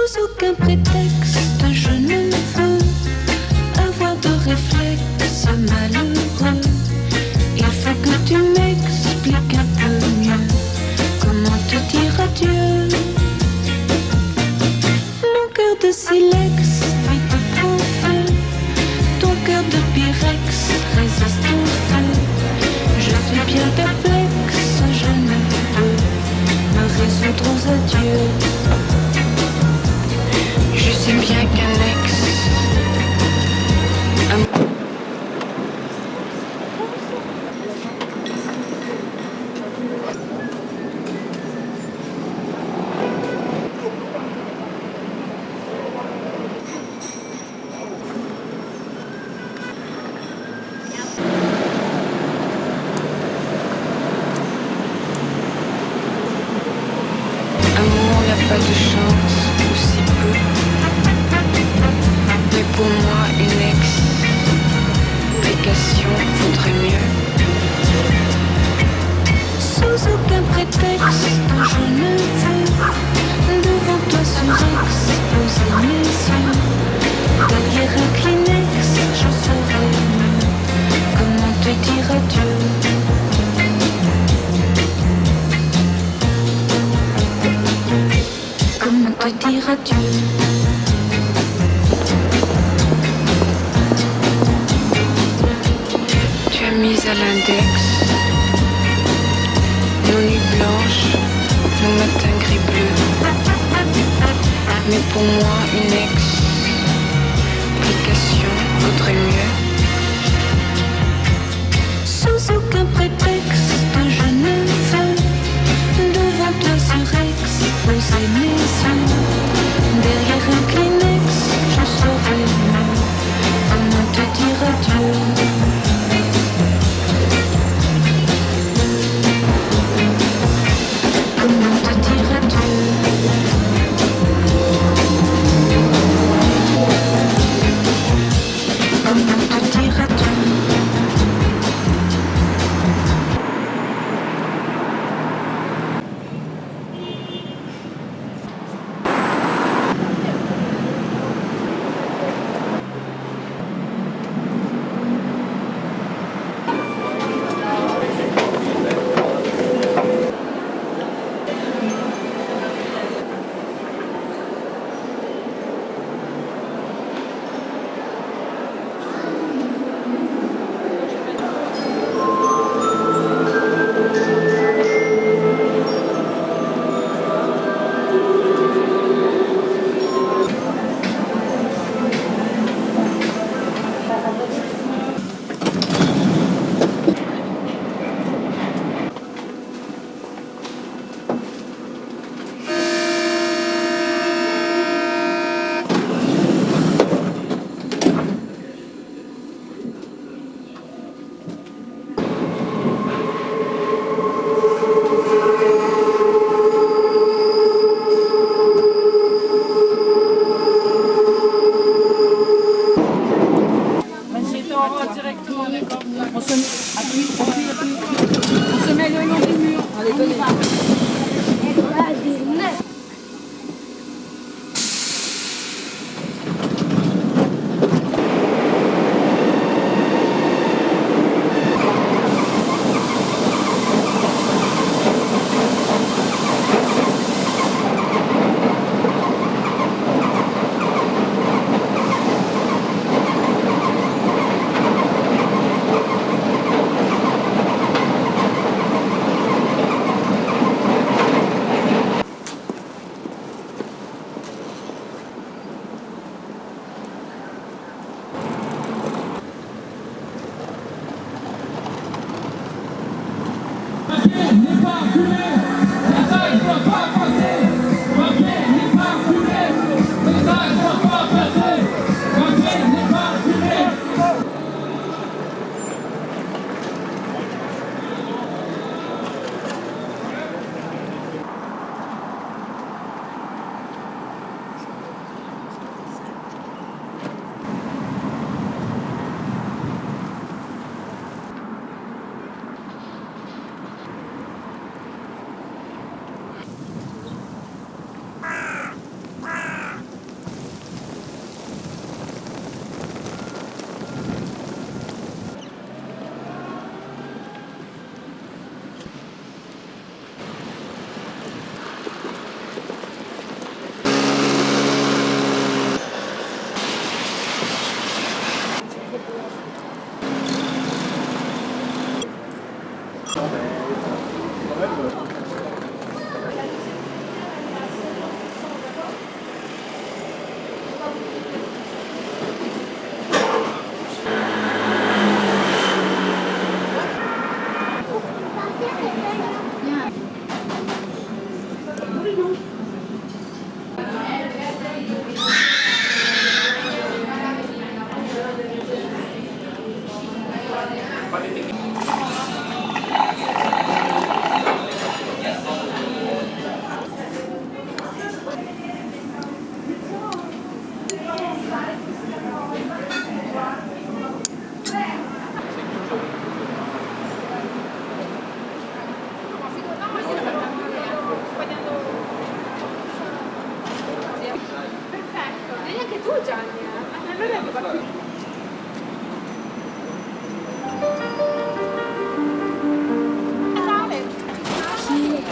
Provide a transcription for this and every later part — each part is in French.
Sous aucun prétexte, je ne veux avoir de réflexe malheureux. Il faut que tu m'expliques un peu mieux comment te dire adieu. Mon cœur de silex vit de prend feu. Ton cœur de pyrex résiste au feu. Je suis bien perplexe, je ne peux me résoudre aux adieux. Je sais bien qu'un ex. Amour, y a pas de chance, ou si peu. Mais pour moi, une explication vaudrait mieux. Sous aucun prétexte, je ne veux devant toi surexposer mes yeux. Derrière un Kleenex, je saurais mieux comment te dire adieu. Comment te dire adieu? Tu as mis à l'index nos nuits blanches, nos matins gris bleus. Mais pour moi, une explication vaudrait mieux. Sans aucun prétexte, je ne veux devant toi surexposer mes yeux. Derrière un Kleenex, je saurais mieux comment te dire adieu. Comment te dire adieu? Comment te dire adieu? On se met le long du mur. Allez, venez.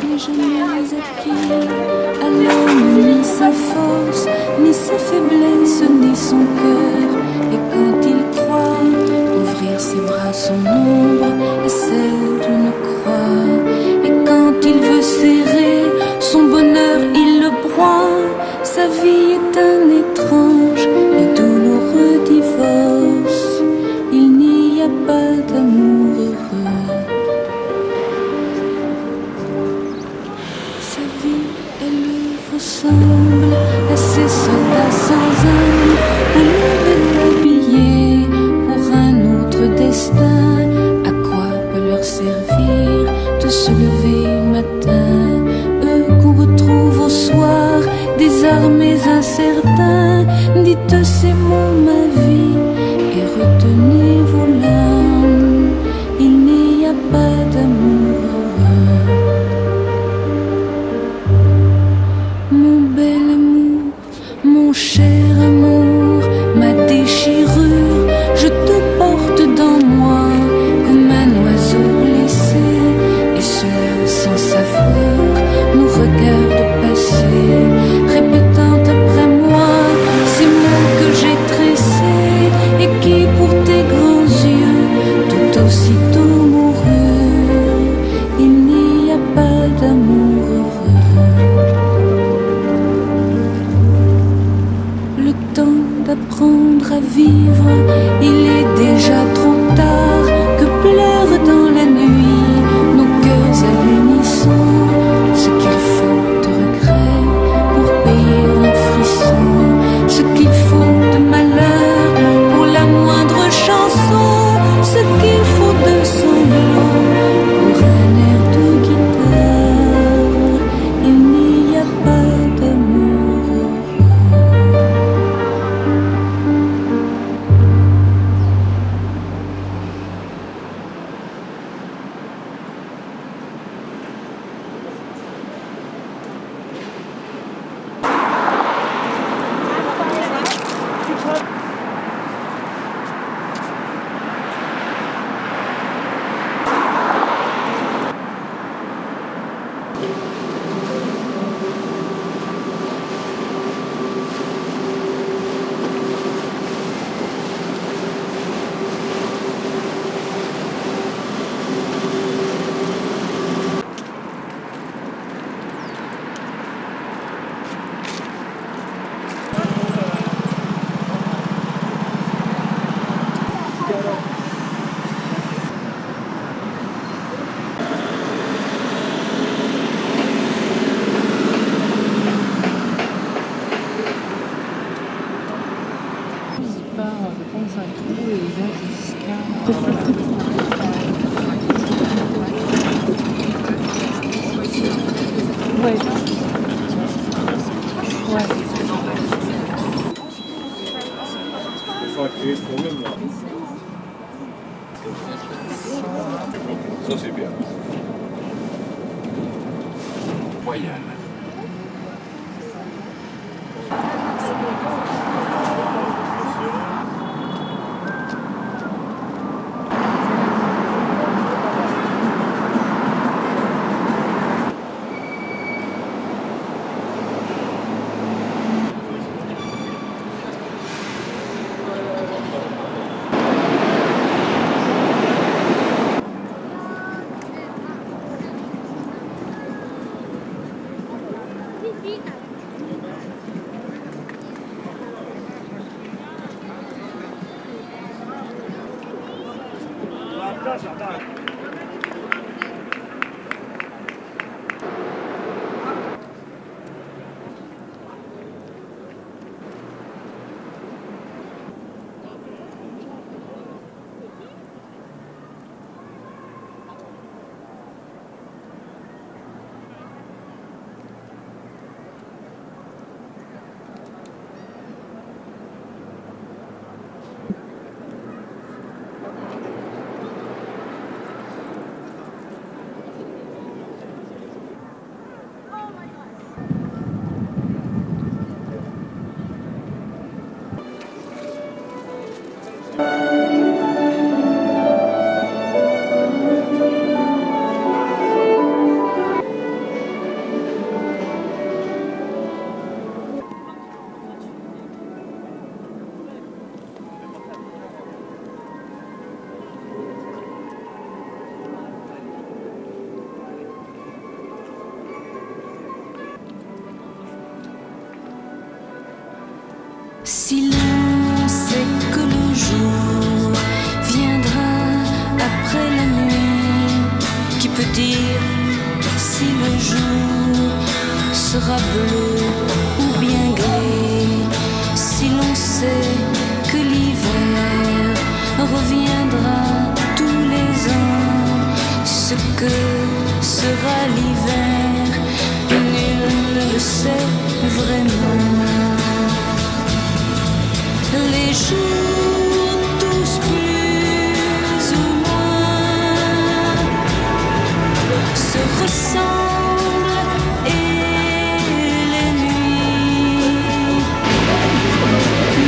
N'est jamais acquis à l'homme ni sa force, ni sa faiblesse, ni son cœur. Et quand il croit ouvrir ses bras, son ombre est celle d'une croix. Et quand il veut serrer son bonheur, il le broie. Sa vie est un étrange et douloureux divorce. Il n'y a pas d'amour heureux. Sa vie, elle ressemble à ces soldats sans âme qu'on aurait habillés pour un autre destin. À quoi peut leur servir de se lever matin, eux qu'on retrouve au soir, désarmés, incertains? Dites ces mots, ma vie, et retenez vos larmes. Il n'y a pas d'amour heureux. Mon bel amour, mon cher amour, ma déchirure, je te porte dans moi comme un oiseau blessé. Et cela sans savoir nous regarde passer, répétant après moi ces mots que j'ai tressés et qui pour tes grands yeux tout aussitôt moururent. Il n'y a pas d'amour heureux. Le temps d'apprendre à vivre, il est déjà trop tard. Que pleurent dans la nuit nos cœurs à l'unisson. Ce qu'il faut de regret pour payer un frisson, ce qu'il faut de malheur pour la moindre chanson, ce qu'il faut de sanglots pour un air de guitare. Il n'y a pas d'amour heureux. Ça c'est bien. Royal. Si l'on sait que le jour viendra après la nuit, qui peut dire si le jour sera bleu ou bien gris? Si l'on sait que l'hiver reviendra tous les ans, ce que sera l'hiver, nul ne le sait vraiment. Les jours tous plus ou moins se ressemblent et les nuits.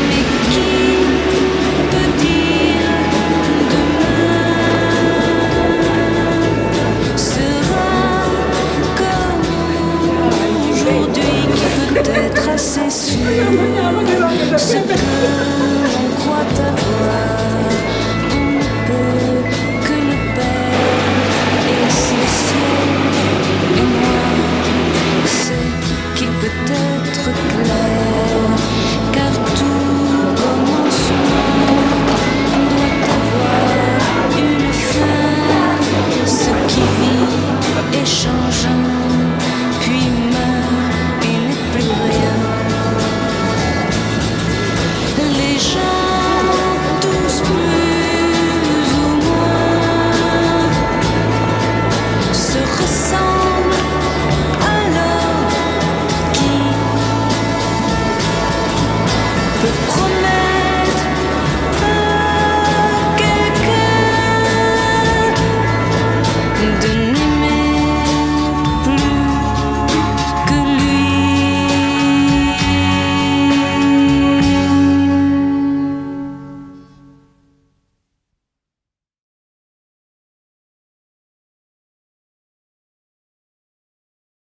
Mais qui peut dire demain sera comme aujourd'hui, qui peut être assez sûr ce que